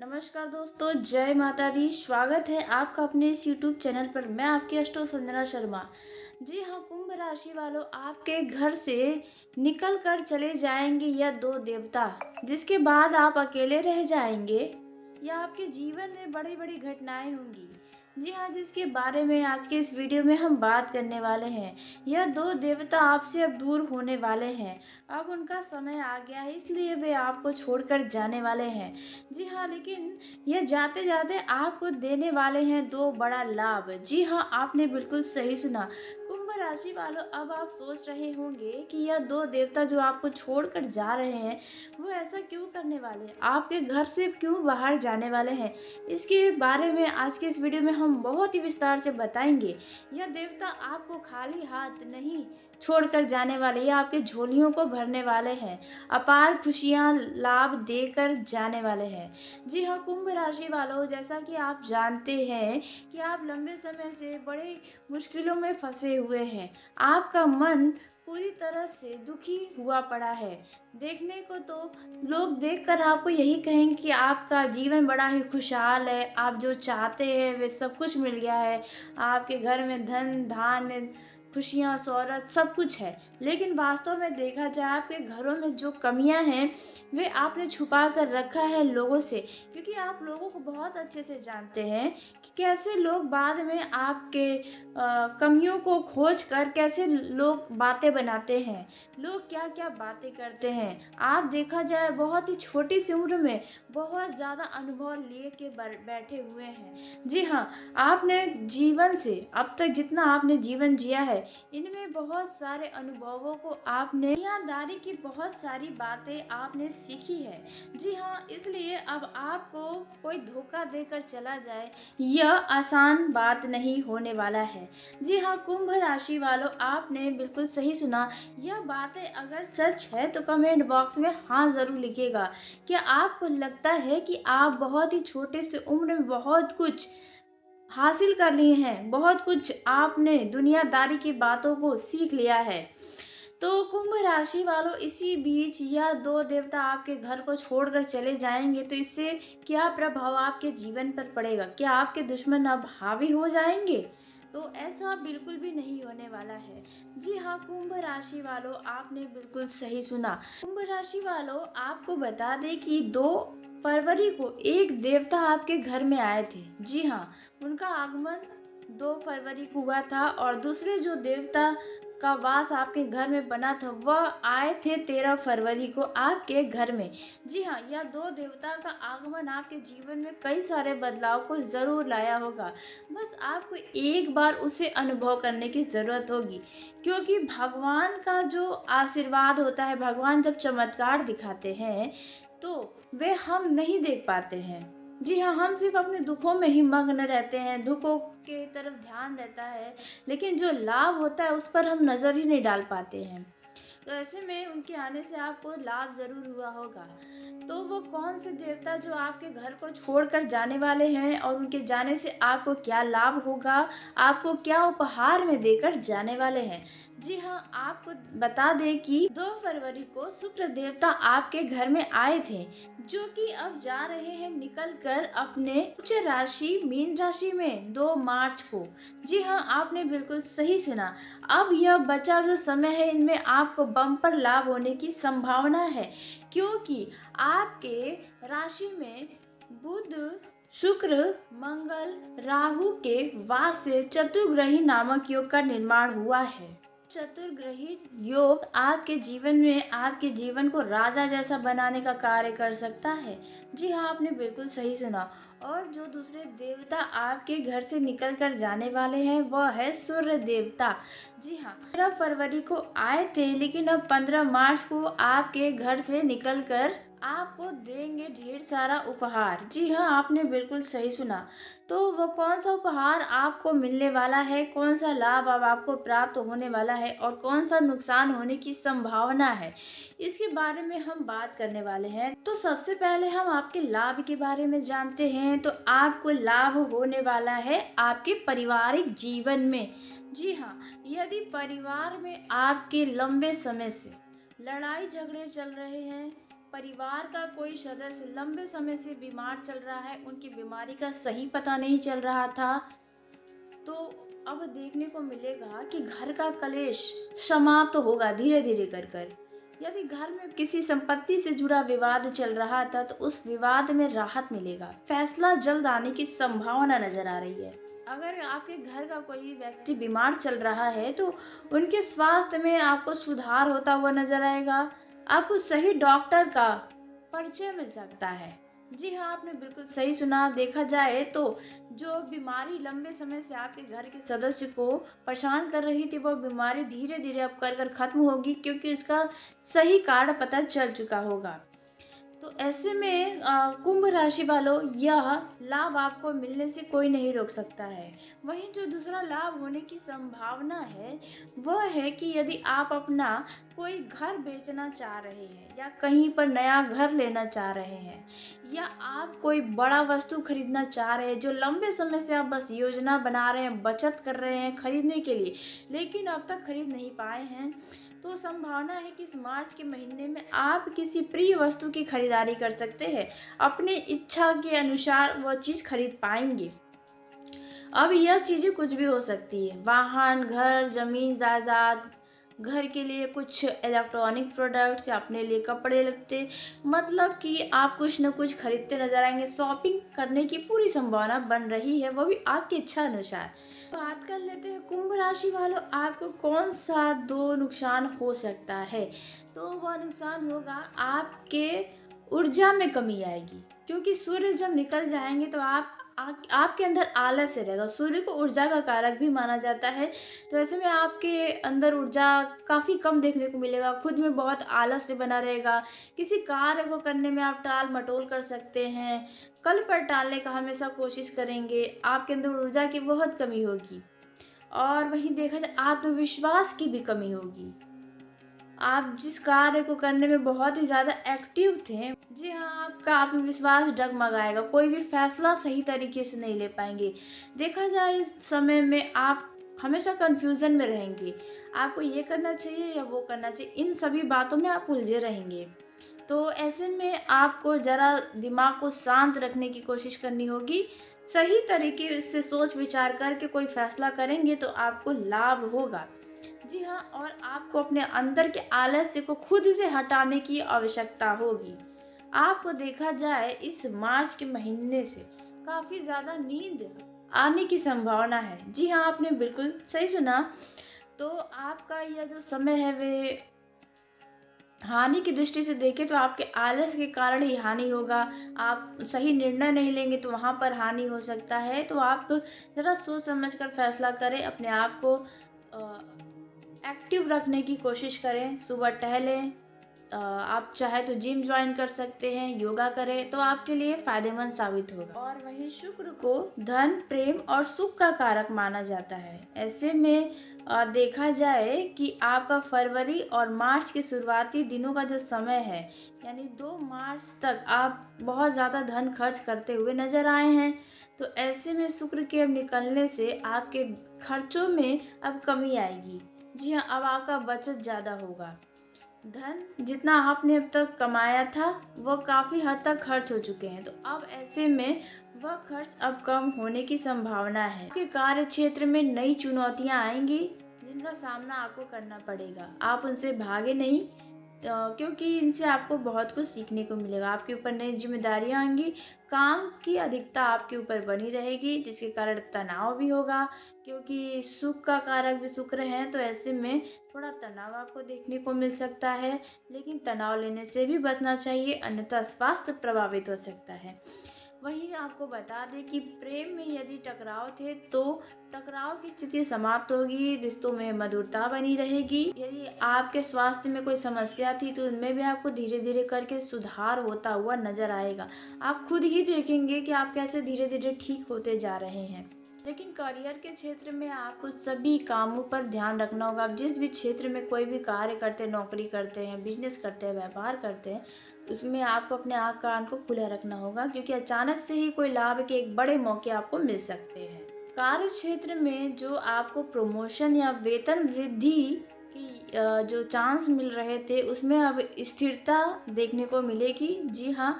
नमस्कार दोस्तों, जय माता दी। स्वागत है आपका अपने इस यूट्यूब चैनल पर। मैं आपकी अष्टो संजना शर्मा। जी हाँ, कुंभ राशि वालों, आपके घर से निकल कर चले जाएंगे या दो देवता, जिसके बाद आप अकेले रह जाएंगे या आपके जीवन में बड़ी बड़ी घटनाएं होंगी। जी हाँ, जिसके बारे में आज के इस वीडियो में हम बात करने वाले हैं। यह दो देवता आपसे अब दूर होने वाले हैं। अब उनका समय आ गया है, इसलिए वे आपको छोड़कर जाने वाले हैं। जी हाँ, लेकिन ये जाते जाते आपको देने वाले हैं दो बड़ा लाभ। जी हाँ, आपने बिल्कुल सही सुना। कुंभ राशि वालों, अब आप सोच रहे होंगे कि यह दो देवता जो आपको छोड़कर जा रहे हैं, वो ऐसा क्यों करने वाले हैं, आपके घर से क्यों बाहर जाने वाले हैं। इसके बारे में आज के इस वीडियो में हम बहुत ही विस्तार से बताएंगे। यह देवता आपको खाली हाथ नहीं छोड़कर जाने वाले, या आपके झोलियों को भरने वाले हैं, अपार खुशियां लाभ देकर जाने वाले हैं। जी हाँ, कुंभ राशि वालों, जैसा कि आप जानते हैं कि आप लंबे समय से बड़े मुश्किलों में फंसे हुए हैं। आपका मन पूरी तरह से दुखी हुआ पड़ा है। देखने को तो लोग देखकर आपको यही कहेंगे कि आपका जीवन बड़ा ही खुशहाल है, आप जो चाहते हैं वे सब कुछ मिल गया है, आपके घर में धन धान्य खुशियाँ शोहरत सब कुछ है। लेकिन वास्तव में देखा जाए, आपके घरों में जो कमियां हैं वे आपने छुपा कर रखा है लोगों से, क्योंकि आप लोगों को बहुत अच्छे से जानते हैं कि कैसे लोग बाद में आपके कमियों को खोज कर कैसे लोग बातें बनाते हैं, लोग क्या क्या बातें करते हैं। आप देखा जाए, बहुत ही छोटी सी उम्र में बहुत ज़्यादा अनुभव लिए के बैठे हुए हैं। जी हाँ, आपने जीवन से अब तक जितना आपने जीवन जिया है, इनमें बहुत सारे अनुभवों को आपने, दुनियादारी की बहुत सारी बातें आपने सीखी है। जी हाँ, इसलिए अब आपको कोई धोखा देकर चला जाए, यह आसान बात नहीं होने वाला है। जी हाँ, कुंभ राशि वालों, आपने बिल्कुल सही सुना। यह बातें अगर सच है तो कमेंट बॉक्स में हाँ ज़रूर लिखिएगा। क्या आपको लगता है कि आप बहुत ही छोटे से उम्र में बहुत कुछ हासिल कर लिए हैं, बहुत कुछ आपने दुनियादारी की बातों को सीख लिया है। तो कुंभ राशि वालों, इसी बीच यह दो देवता आपके घर को छोड़कर चले जाएंगे, तो इससे क्या प्रभाव आपके जीवन पर पड़ेगा? क्या आपके दुश्मन अब हावी हो जाएंगे? तो ऐसा बिल्कुल भी नहीं होने वाला है। जी हाँ, कुंभ राशि वालों, आपने बिल्कुल सही सुना। कुंभ राशि वालों, आपको बता दें कि 2 फरवरी को एक देवता आपके घर में आए थे। जी हाँ, उनका आगमन 2 फरवरी को हुआ था, और दूसरे जो देवता का वास आपके घर में बना था, वह आए थे 13 फरवरी को आपके घर में। जी हाँ, यह दो देवता का आगमन आपके जीवन में कई सारे बदलाव को ज़रूर लाया होगा। बस आपको एक बार उसे अनुभव करने की ज़रूरत होगी, क्योंकि भगवान का जो आशीर्वाद होता है, भगवान जब चमत्कार दिखाते हैं तो वे हम नहीं देख पाते हैं। जी हाँ, हम सिर्फ अपने दुखों में ही मग्न रहते हैं, दुखों के तरफ ध्यान रहता है, लेकिन जो लाभ होता है उस पर हम नज़र ही नहीं डाल पाते हैं। तो ऐसे में उनके आने से आपको लाभ ज़रूर हुआ होगा। तो वो कौन से देवता जो आपके घर को छोड़कर जाने वाले हैं, और उनके जाने से आपको क्या लाभ होगा, आपको क्या उपहार में देकर जाने वाले हैं। जी हाँ, आपको बता दें कि 2 फरवरी को शुक्र देवता आपके घर में आए थे, जो कि अब जा रहे हैं निकल कर अपने उच्च राशि मीन राशि में 2 मार्च को। जी हाँ, आपने बिल्कुल सही सुना। अब यह बचा जो समय है, इनमें आपको बम्पर लाभ होने की संभावना है, क्योंकि आपके राशि में बुध, शुक्र, मंगल, राहु के वास से चतुर्ग्रही नामक योग का निर्माण हुआ है। चतुर्ग्रही योग आपके जीवन में आपके जीवन को राजा जैसा बनाने का कार्य कर सकता है। जी हाँ, आपने बिल्कुल सही सुना। और जो दूसरे देवता आपके घर से निकल कर जाने वाले हैं, वह है सूर्य देवता। जी हाँ, 13 फरवरी को आए थे, लेकिन अब 15 मार्च को आपके घर से निकल कर आपको देंगे ढेर सारा उपहार। जी हाँ, आपने बिल्कुल सही सुना। तो वो कौन सा उपहार आपको मिलने वाला है, कौन सा लाभ अब आपको प्राप्त होने वाला है, और कौन सा नुकसान होने की संभावना है, इसके बारे में हम बात करने वाले हैं। तो सबसे पहले हम आपके लाभ के बारे में जानते हैं। तो आपको लाभ होने वाला है आपके पारिवारिक जीवन में। जी हाँ, यदि परिवार में आपके लंबे समय से लड़ाई झगड़े चल रहे हैं, परिवार का कोई सदस्य लंबे समय से बीमार चल रहा है, उनकी बीमारी का सही पता नहीं चल रहा था, तो अब देखने को मिलेगा कि घर का कलेश समाप्त तो होगा धीरे धीरे कर कर। यदि घर में किसी संपत्ति से जुड़ा विवाद चल रहा था तो उस विवाद में राहत मिलेगा, फैसला जल्द आने की संभावना नजर आ रही है। अगर आपके घर का कोई व्यक्ति बीमार चल रहा है तो उनके स्वास्थ्य में आपको सुधार होता हुआ नजर आएगा। आपको सही डॉक्टर का परिचय मिल सकता है। जी हाँ, आपने बिल्कुल सही सुना। देखा जाए तो जो बीमारी लंबे समय से आपके घर के सदस्य को परेशान कर रही थी, वो बीमारी धीरे धीरे अब कर कर खत्म होगी, क्योंकि इसका सही कारण पता चल चुका होगा। तो ऐसे में कुंभ राशि वालों, यह लाभ आपको मिलने से कोई नहीं रोक सकता है। वहीं जो दूसरा लाभ होने की संभावना है वह है कि यदि आप अपना कोई घर बेचना चाह रहे हैं या कहीं पर नया घर लेना चाह रहे हैं या आप कोई बड़ा वस्तु खरीदना चाह रहे हैं, जो लंबे समय से आप बस योजना बना रहे हैं, बचत कर रहे हैं खरीदने के लिए, लेकिन अब तक खरीद नहीं पाए हैं, तो संभावना है कि इस मार्च के महीने में आप किसी प्रिय वस्तु की खरीदारी कर सकते हैं। अपने इच्छा के अनुसार वह चीज़ खरीद पाएंगे। अब यह चीज़ें कुछ भी हो सकती है, वाहन, घर, जमीन जायदाद, घर के लिए कुछ इलेक्ट्रॉनिक प्रोडक्ट्स या अपने लिए कपड़े लत्ते, मतलब कि आप कुछ न कुछ खरीदते नजर आएंगे। शॉपिंग करने की पूरी संभावना बन रही है, वो भी आपकी इच्छा अनुसार। तो बात कर लेते हैं कुंभ राशि वालों, आपको कौन सा दो नुकसान हो सकता है। तो वह नुकसान होगा, आपके ऊर्जा में कमी आएगी, क्योंकि सूर्य जब निकल जाएंगे तो आपके अंदर आलस्य रहेगा। सूर्य को ऊर्जा का कारक भी माना जाता है, तो ऐसे में आपके अंदर ऊर्जा काफ़ी कम देखने को मिलेगा, खुद में बहुत आलस्य बना रहेगा। किसी कार्य को करने में आप टाल मटोल कर सकते हैं, कल पर टालने का हमेशा कोशिश करेंगे, आपके अंदर ऊर्जा की बहुत कमी होगी। और वहीं देखा जाए आत्मविश्वास की भी कमी होगी। आप जिस कार्य को करने में बहुत ही ज़्यादा एक्टिव थे, जी हाँ, आपका आत्मविश्वास डगमगाएगा, कोई भी फैसला सही तरीके से नहीं ले पाएंगे। देखा जाए इस समय में आप हमेशा कन्फ्यूज़न में रहेंगे, आपको ये करना चाहिए या वो करना चाहिए, इन सभी बातों में आप उलझे रहेंगे। तो ऐसे में आपको ज़रा दिमाग को शांत रखने की कोशिश करनी होगी। सही तरीके से सोच विचार करके कोई फैसला करेंगे तो आपको लाभ होगा। जी हाँ, और आपको अपने अंदर के आलस्य को खुद से हटाने की आवश्यकता होगी। आपको देखा जाए इस मार्च के महीने से काफ़ी ज़्यादा नींद आने की संभावना है। जी हाँ, आपने बिल्कुल सही सुना। तो आपका यह जो समय है वे हानि की दृष्टि से देखें तो आपके आलस के कारण ही हानि होगा। आप सही निर्णय नहीं लेंगे तो वहाँ पर हानि हो सकता है। तो आप ज़रा सोच समझ कर फैसला करें, अपने आप को एक्टिव रखने की कोशिश करें, सुबह टहलें, आप चाहे तो जिम ज्वाइन कर सकते हैं, योगा करें, तो आपके लिए फ़ायदेमंद साबित होगा। और वहीं शुक्र को धन, प्रेम और सुख का कारक माना जाता है। ऐसे में देखा जाए कि आपका फरवरी और मार्च के शुरुआती दिनों का जो समय है, यानी 2 मार्च तक आप बहुत ज़्यादा धन खर्च करते हुए नज़र आए हैं। तो ऐसे में शुक्र के अब निकलने से आपके खर्चों में अब कमी आएगी। जी हाँ, अब आपका बचत ज़्यादा होगा। धन जितना आपने अब तक कमाया था वह काफ़ी हद तक खर्च हो चुके हैं, तो अब ऐसे में वह खर्च अब कम होने की संभावना है। आपके कार्य क्षेत्र में नई चुनौतियां आएंगी जिनका सामना आपको करना पड़ेगा। आप उनसे भागे नहीं, क्योंकि इनसे आपको बहुत कुछ सीखने को मिलेगा। आपके ऊपर नई जिम्मेदारियां आएंगी, काम की अधिकता आपके ऊपर बनी रहेगी, जिसके कारण तनाव भी होगा, क्योंकि सुख का कारक भी शुक्र है। तो ऐसे में थोड़ा तनाव आपको देखने को मिल सकता है, लेकिन तनाव लेने से भी बचना चाहिए, अन्यथा स्वास्थ्य प्रभावित हो सकता है। वहीं आपको बता दें कि प्रेम में यदि टकराव थे तो टकराव की स्थिति समाप्त होगी, रिश्तों में मधुरता बनी रहेगी। यदि आपके स्वास्थ्य में कोई समस्या थी तो उनमें भी आपको धीरे धीरे करके सुधार होता हुआ नजर आएगा। आप खुद ही देखेंगे कि आप कैसे धीरे धीरे ठीक होते जा रहे हैं। लेकिन करियर के क्षेत्र में आपको सभी कामों पर ध्यान रखना होगा। आप जिस भी क्षेत्र में कोई भी कार्य करते हैं, नौकरी करते हैं, बिजनेस करते हैं, व्यापार करते हैं, उसमें आपको अपने आँख कान को खुला रखना होगा, क्योंकि अचानक से ही कोई लाभ के एक बड़े मौके आपको मिल सकते हैं। कार्य क्षेत्र में जो आपको प्रमोशन या वेतन वृद्धि कि जो चांस मिल रहे थे उसमें अब स्थिरता देखने को मिलेगी। जी हाँ,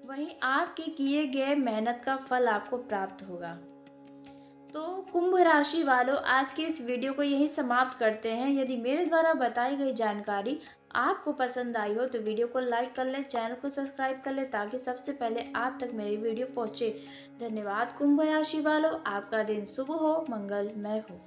वहीं आपके किए गए मेहनत का फल आपको प्राप्त होगा। तो कुंभ राशि वालों, आज की इस वीडियो को यही समाप्त करते हैं। यदि मेरे द्वारा बताई गई जानकारी आपको पसंद आई हो तो वीडियो को लाइक कर लें, चैनल को सब्सक्राइब कर लें ताकि सबसे पहले आप तक मेरी वीडियो पहुंचे। धन्यवाद कुंभ राशि वालों, आपका दिन शुभ हो, मंगलमय हो।